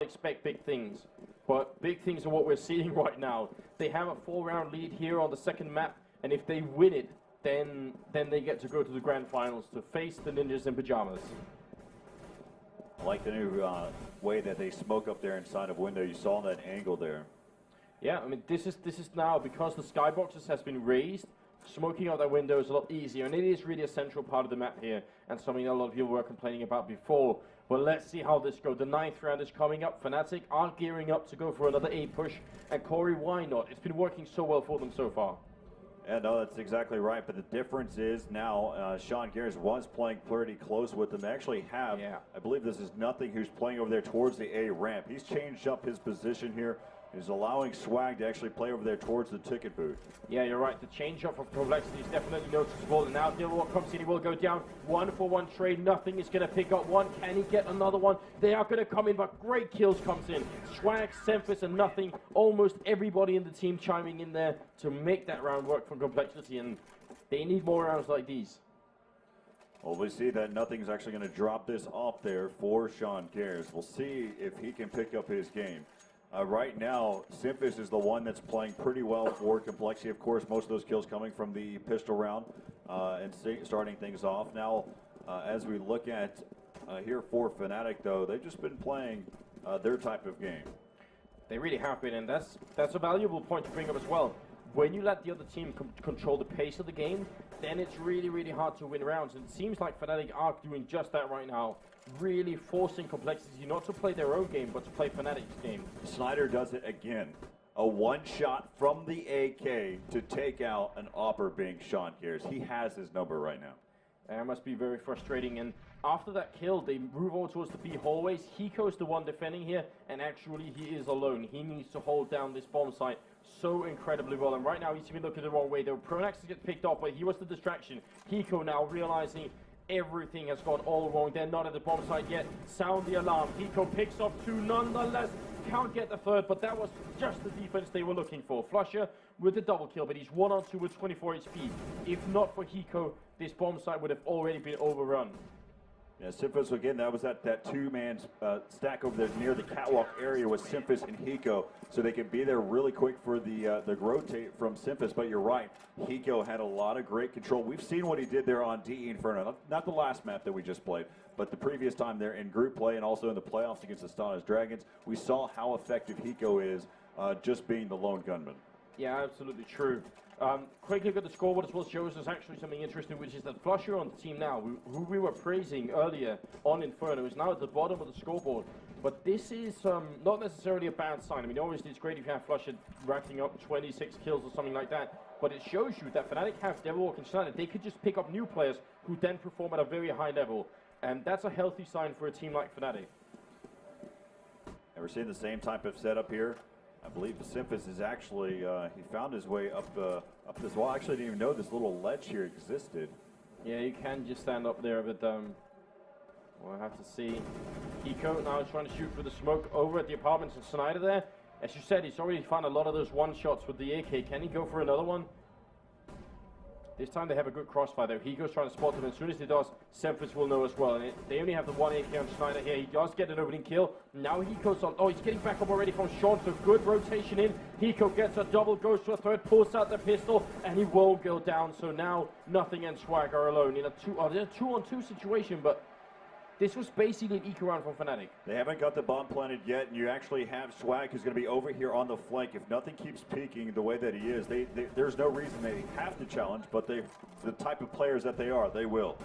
expect big things, but big things are what we're seeing right now. They have a 4-round lead here on the second map, and if they win it, then they get to go to the grand finals to face the Ninjas in Pajamas. I like the new way that they smoke up there inside of window. You saw that angle there. Yeah, I mean, this is now, because the skyboxes has been raised, smoking out that window is a lot easier, and it is really a central part of the map here, and something a lot of people were complaining about before. But let's see how this goes. The 9th round is coming up. Fnatic are gearing up to go for another A push, and Corey, why not? It's been working so well for them so far. Yeah, no, that's exactly right. But the difference is now Sean Gears was playing pretty close with them. They actually have, I believe this is Nothing, who's playing over there towards the A ramp. He's changed up his position here. He's allowing Swag to actually play over there towards the ticket booth. Yeah, you're right. The change up of Complexity is definitely noticeable. And now Dilwar comes in. He will go down. 1-for-1 trade. Nothing is going to pick up one. Can he get another one? They are going to come in, but great kills comes in. Swag, Semphis, and Nothing. Almost everybody in the team chiming in there to make that round work from Complexity. And they need more rounds like these. Well, we see that Nothing's actually going to drop this off there for Sean Gears. We'll see if he can pick up his game. Right now, Semphis is the one that's playing pretty well for Complexity. Of course, most of those kills coming from the pistol round and starting things off. Now, as we look at here for Fnatic, though, they've just been playing their type of game. They really have been, and that's a valuable point to bring up as well. When you let the other team control the pace of the game, then it's really, really hard to win rounds. And it seems like Fnatic are doing just that right now. Really forcing Complexity not to play their own game, but to play Fnatic's game. Snyder does it again. A one-shot from the AK to take out an AWPer being Sean Gears. He has his number right now. That must be very frustrating. And after that kill, they move over towards the B hallways. Hiko's the one defending here, and actually he is alone. He needs to hold down this bomb site so incredibly well. And right now he's been looking the wrong way. The Pronax gets picked off, but he was the distraction. Hiko now realizing everything has gone all wrong. They're not at the bomb site yet. Sound the alarm. Hiko picks up 2 nonetheless. Can't get the 3rd, but that was just the defense they were looking for. Flusher with the double kill, but he's 1-on-2 with 24 HP. If not for Hiko, this bomb site would have already been overrun. Yeah, Semphis, again, that was that 2-man stack over there near the catwalk area with Semphis and Hiko, so they could be there really quick for the rotate from Semphis. But you're right, Hiko had a lot of great control. We've seen what he did there on DE Inferno, not the last map that we just played, but the previous time there in group play and also in the playoffs against the Astanas Dragons. We saw how effective Hiko is just being the lone gunman. Yeah, absolutely true. Quick look at the scoreboard as well shows us actually something interesting, which is that Flusher on the team now, who we were praising earlier on Inferno, is now at the bottom of the scoreboard. But this is not necessarily a bad sign. I mean, obviously it's great if you have Flusher racking up 26 kills or something like that, but it shows you that Fnatic have Devilwalk and Schneider. They could just pick up new players who then perform at a very high level, and that's a healthy sign for a team like Fnatic. And we're seeing the same type of setup here. I believe Semphis is actually, he found his way up this wall. I actually didn't even know this little ledge here existed. Yeah, you can just stand up there, but we'll have to see. Hiko now is trying to shoot for the smoke over at the apartments, and Snyder there. As you said, he's already found a lot of those one-shots with the AK. Can he go for another one? This time they have a good crossfire there. Hiko's trying to spot them. As soon as he does, Semphis will know as well. And they only have the 1 AK on Schneider here. He does get an opening kill. Now Hiko's on. Oh, he's getting back up already from Sean. So good rotation in. Hiko gets a double, goes to a 3rd, pulls out the pistol, and he won't go down. So now Nothing and Swag are alone in a 2-on-2 situation, but this was basically an eco round from Fnatic. They haven't got the bomb planted yet, and you actually have Swag who's going to be over here on the flank. If Nothing keeps peeking the way that he is, there's no reason they have to challenge, but the type of players that they are, they will.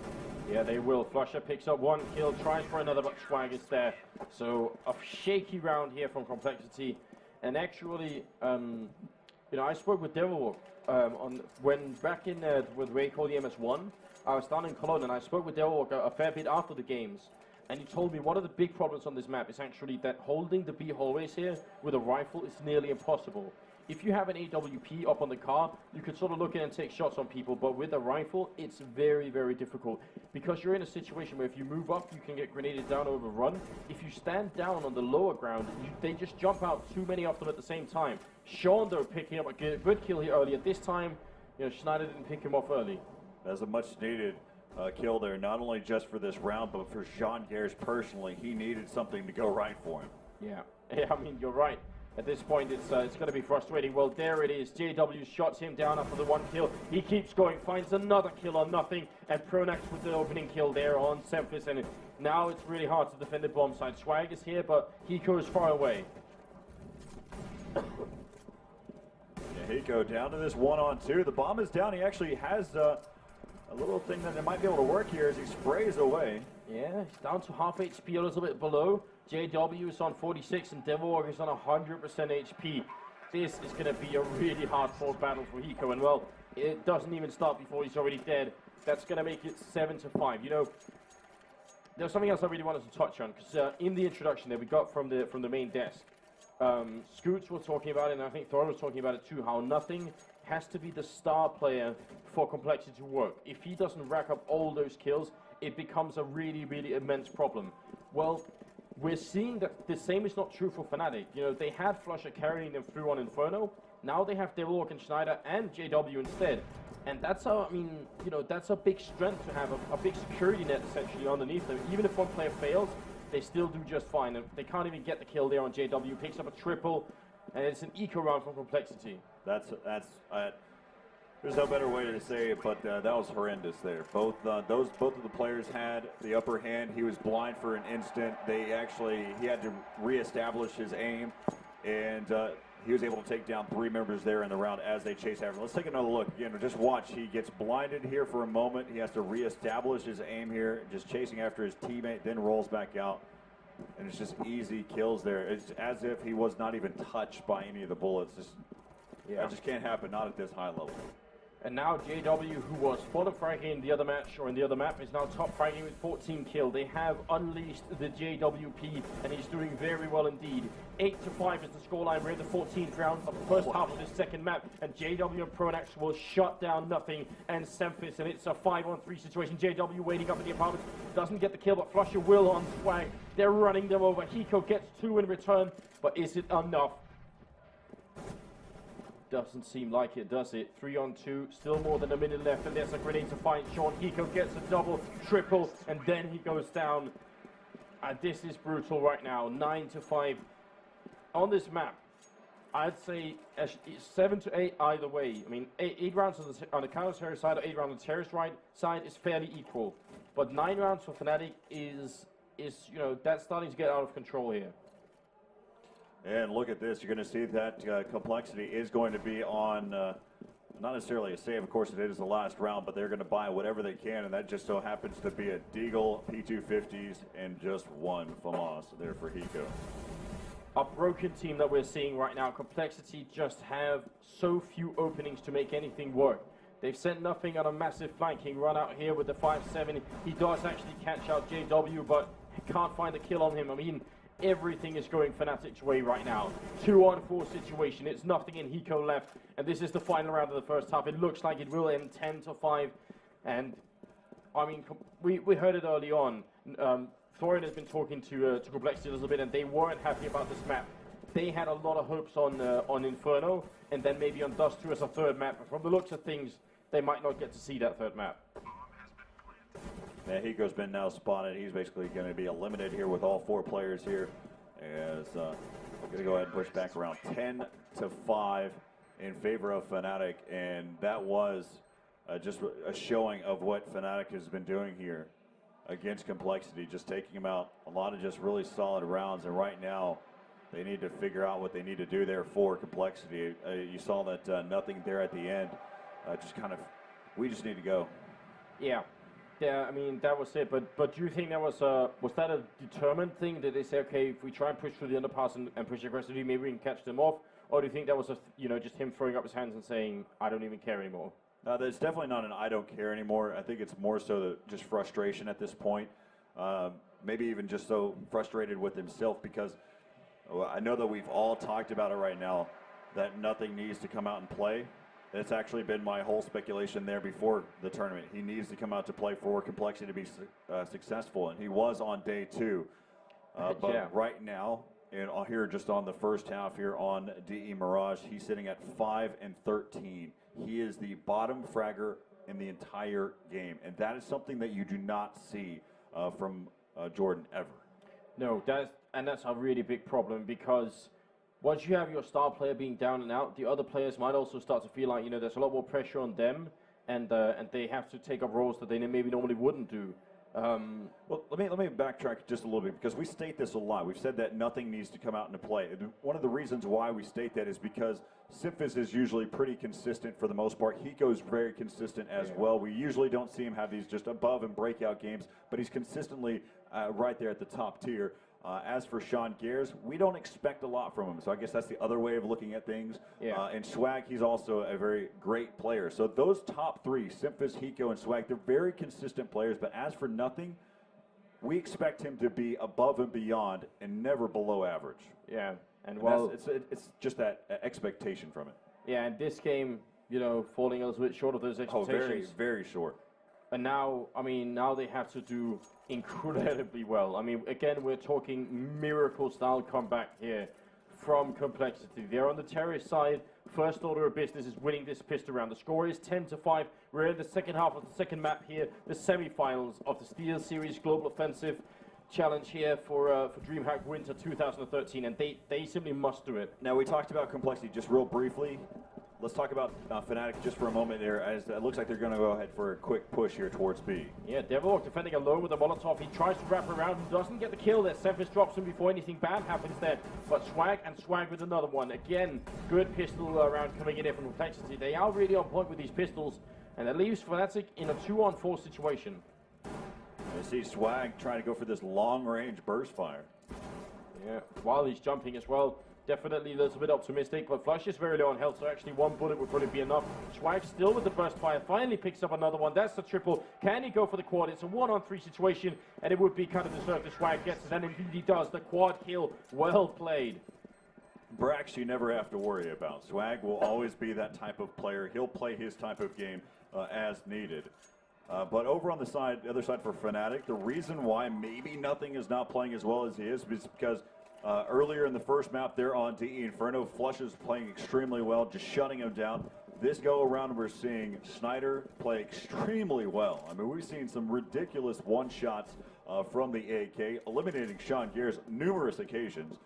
Yeah, they will. Flusher picks up 1 kill, tries for another, but Swag is there. So a shaky round here from Complexity. And actually, you know, I spoke with Devilwalk when back in with Ray called the MS1. I was down in Cologne, and I spoke with Devilwalk a fair bit after the games, and he told me one of the big problems on this map is actually that holding the B hallways here with a rifle is nearly impossible. If you have an AWP up on the car, you can sort of look in and take shots on people, but with a rifle, it's very, very difficult, because you're in a situation where if you move up, you can get grenaded down or overrun. If you stand down on the lower ground, they just jump out, too many of them at the same time. Sean, though, picking up a good kill here earlier. This time, you know, Schneider didn't pick him off early. That's a much-needed kill there, not only just for this round, but for Sean Gears personally. He needed something to go right for him. Yeah, I mean, you're right. At this point, it's going to be frustrating. Well, there it is. JW shots him down after the 1 kill. He keeps going, finds another kill on nothing, and Pronax with the opening kill there on Semphis. And now it's really hard to defend the bomb side. Swag is here, but Hiko is far away. Hiko down to this 1-on-2. The bomb is down. He actually has a little thing that might be able to work here as he sprays away. Yeah, he's down to half HP, a little bit below. JW is on 46 and Devilwalker is on 100% HP. This is going to be a really hard-fought battle for Hiko, and well, it doesn't even start before he's already dead. That's going to make it 7-5. You know, there's something else I really wanted to touch on, because in the introduction that we got from the main desk, Scoots was talking about it, and I think Thor was talking about it too, how nothing has to be the star player for Complexity to work. If he doesn't rack up all those kills, it becomes a really, really immense problem. Well, we're seeing that the same is not true for Fnatic. You know, they had Flusher carrying them through on Inferno. Now they have Devilwalker and Schneider and JW instead. And that's I mean, you know, that's a big strength to have, a big security net essentially underneath them. Even if one player fails, they still do just fine. And they can't even get the kill there on JW. Picks up a triple, and it's an eco round from Complexity. There's no better way to say it, but that was horrendous there. Both of the players had the upper hand. He was blind for an instant. He had to reestablish his aim, and he was able to take down 3 members there in the round as they chase after him. Let's take another look. Again, just watch. He gets blinded here for a moment. He has to reestablish his aim here, just chasing after his teammate, then rolls back out. And it's just easy kills there. It's as if he was not even touched by any of the bullets. That just can't happen, not at this high level. And now JW, who was bottom fragging in the other match, or in the other map, is now top fragging with 14 kills. They have unleashed the JWP, and he's doing very well indeed. 8-5 is the scoreline. We're in the 14th round of the first half of this second map, and JW and Pronax will shut down nothing and Semphis, and it's a 5-on-3 situation. JW waiting up in the apartment, doesn't get the kill, but Flusher will on Swag. They're running them over. Hiko gets 2 in return, but is it enough? Doesn't seem like it, does it? 3-on-2, still more than a minute left, and there's a grenade to find Sean. Hiko gets a double, triple, and then he goes down. And this is brutal right now. 9-5 on this map. I'd say 7-8 either way. I mean, 8 rounds on the counter-terrorist side or 8 rounds on the terrorist side is fairly equal. But 9 rounds for Fnatic is you know, that's starting to get out of control here. And look at this. You're going to see that Complexity is going to be on, not necessarily a save. Of course, it is the last round, but they're going to buy whatever they can, and that just so happens to be a Deagle, P250s, and just 1 FAMAS there for Hiko. A broken team that we're seeing right now. Complexity just have so few openings to make anything work. They've sent nothing on a massive flanking run out here with the 5-7. He does actually catch out JW, but can't find a kill on him. I mean, everything is going Fnatic's way right now. 2-on-4 situation. It's nothing in Hiko left. And this is the final round of the first half. It looks like it will end 10-5. And, I mean, we heard it early on. Thorin has been talking to Complexity a little bit, and they weren't happy about this map. They had a lot of hopes on Inferno, and then maybe on Dust 2 as a third map. But from the looks of things, they might not get to see that third map. Yeah, Hiko's been now spotted. He's basically going to be eliminated here with all 4 players here. As we're going to go ahead and push back around 10-5 in favor of Fnatic. And that was just a showing of what Fnatic has been doing here against Complexity. Just taking them out. A lot of just really solid rounds. And right now, they need to figure out what they need to do there for Complexity. You saw that nothing there at the end. Just kind of, we just need to go. Yeah. Yeah, I mean, that was it. But do you think that was that a determined thing? Did they say, okay, if we try and push through the underpass and push aggressively, maybe we can catch them off? Or do you think that was just him throwing up his hands and saying, I don't even care anymore? There's definitely not an I don't care anymore. I think it's more so just frustration at this point. Maybe even just so frustrated with himself, because I know that we've all talked about it right now, that nothing needs to come out and play. It's actually been my whole speculation there before the tournament. He needs to come out to play for Complexity to be successful, and he was on day 2. But yeah, right now, and here just on the first half here on DE Mirage, he's sitting at 5-13. He is the bottom fragger in the entire game, and that is something that you do not see from Jordan ever. No, that's a really big problem, because once you have your star player being down and out, the other players might also start to feel like, there's a lot more pressure on them, and they have to take up roles that they maybe normally wouldn't do. Well, let me backtrack just a little bit, because we state this a lot. We've said that nothing needs to come out into play. And one of the reasons why we state that is because Simphis is usually pretty consistent for the most part. Hiko's very consistent as well. We usually don't see him have these just above and breakout games, but he's consistently right there at the top tier. As for Sean Gears, we don't expect a lot from him, so I guess that's the other way of looking at things. And Swag, he's also a very great player. So those top three, Simphis, Hiko, and Swag, they're very consistent players, but as for nothing, we expect him to be above and beyond and never below average. Yeah, and it's just that expectation from it. Yeah, and this game, falling a little bit short of those expectations. Oh, very, very short. And now, now they have to do incredibly well. Again, we're talking miracle-style comeback here from Complexity. They're on the terrorist side. First order of business is winning this pistol round. The score is 10-5. We're in the second half of the second map here, the semi-finals of the Steel Series Global Offensive Challenge here for Dreamhack Winter 2013, and they simply must do it. Now, we talked about Complexity just real briefly. Let's talk about Fnatic just for a moment there, as it looks like they're going to go ahead for a quick push here towards B. Yeah, Devilhawk defending alone with a Molotov. He tries to wrap around and doesn't get the kill there. Simphis drops him before anything bad happens there. But Swag with another one. Again, good pistol round coming in here from Complexity. They are really on point with these pistols, and that leaves Fnatic in a 2-on-4 situation. I see Swag trying to go for this long-range burst fire. Yeah, while he's jumping as well. Definitely a little bit optimistic, but Flush is very low on health, so actually one bullet would probably be enough. Swag still with the burst fire, finally picks up another one. That's the triple. Can he go for the quad? It's a 1-on-3 situation, and it would be kind of deserved if Swag gets it, and indeed he does. The quad kill, well played. Brax you never have to worry about. Swag will always be that type of player. He'll play his type of game as needed. But over on the other side for Fnatic, the reason why maybe nothing is not playing as well as he is because earlier in the first map there on DE Inferno, Flush is playing extremely well, just shutting him down. This go around we're seeing Snyder play extremely well. We've seen some ridiculous one-shots from the AK, eliminating Sean Gears numerous occasions.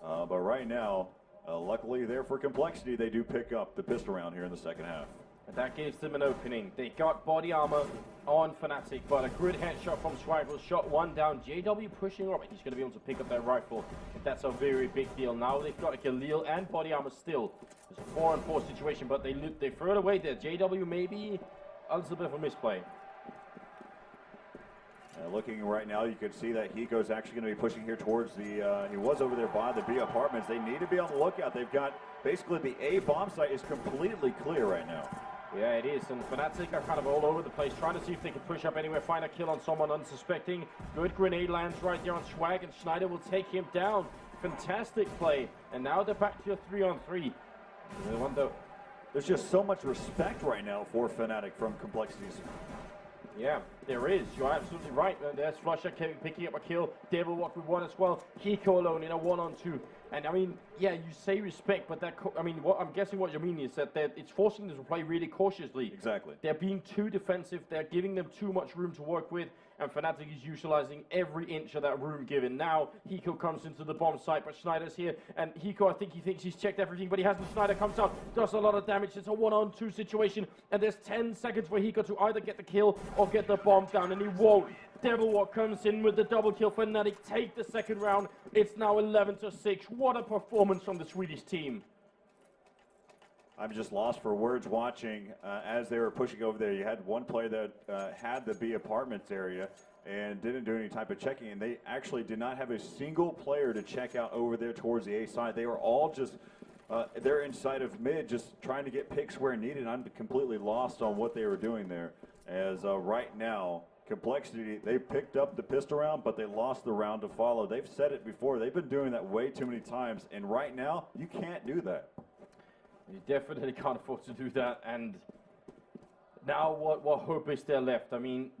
But right now, luckily there for Complexity, they do pick up the pistol round here in the second half. And that gives them an opening. They got body armor on Fnatic, but a good headshot from Swag was shot one down. JW pushing up, and he's going to be able to pick up that rifle. That's a very big deal. Now they've got a Khalil and body armor still. It's a 4-on-4 situation, but they throw it away there. JW maybe a little bit of a misplay. Looking right now, you can see that Hiko's actually going to be pushing here towards the, he was over there by the B apartments. They need to be on the lookout. They've got, basically the A bomb site is completely clear right now. Yeah, it is, and Fnatic are kind of all over the place, trying to see if they can push up anywhere, find a kill on someone unsuspecting. Good grenade lands right there on Swag, and Schneider will take him down. Fantastic play, and now they're back to a 3-on-3. There's just so much respect right now for Fnatic from Complexities. Yeah, there is. You're absolutely right. There's Flusher picking up a kill. Devilhawk with one as well. Hiko alone in a 1-on-2. And yeah, you say respect, but that, what I'm guessing what you mean is that it's forcing them to play really cautiously. Exactly. They're being too defensive. They're giving them too much room to work with, and Fnatic is utilizing every inch of that room given. Now, Hiko comes into the bomb site, but Schneider's here, and Hiko, I think he thinks he's checked everything, but he hasn't. Schneider comes out, does a lot of damage. It's a 1-on-2 situation, and there's 10 seconds for Hiko to either get the kill or get the bomb down, and he won't. Devilhawk comes in with the double kill. Fnatic take the second round. It's now 11-6. What a performance from the Swedish team. I'm just lost for words watching as they were pushing over there. You had one player that had the B apartments area and didn't do any type of checking, and they actually did not have a single player to check out over there towards the A side. They were all just they're inside of mid, just trying to get picks where needed. I'm completely lost on what they were doing there, as right now Complexity, they picked up the pistol round, but they lost the round to follow. They've said it before. They've been doing that way too many times, and right now you can't do that. You definitely can't afford to do that. And now what hope is there left?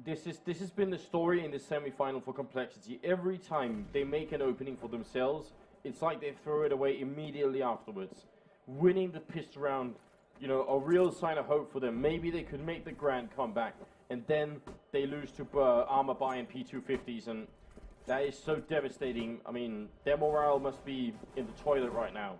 This has been the story in the semi-final for Complexity. Every time they make an opening for themselves, it's like they throw it away immediately afterwards. Winning the pistol round, a real sign of hope for them. Maybe they could make the grand comeback, and then they lose to Armor Buy and P250s, and That is so devastating. I mean, their morale must be in the toilet right now.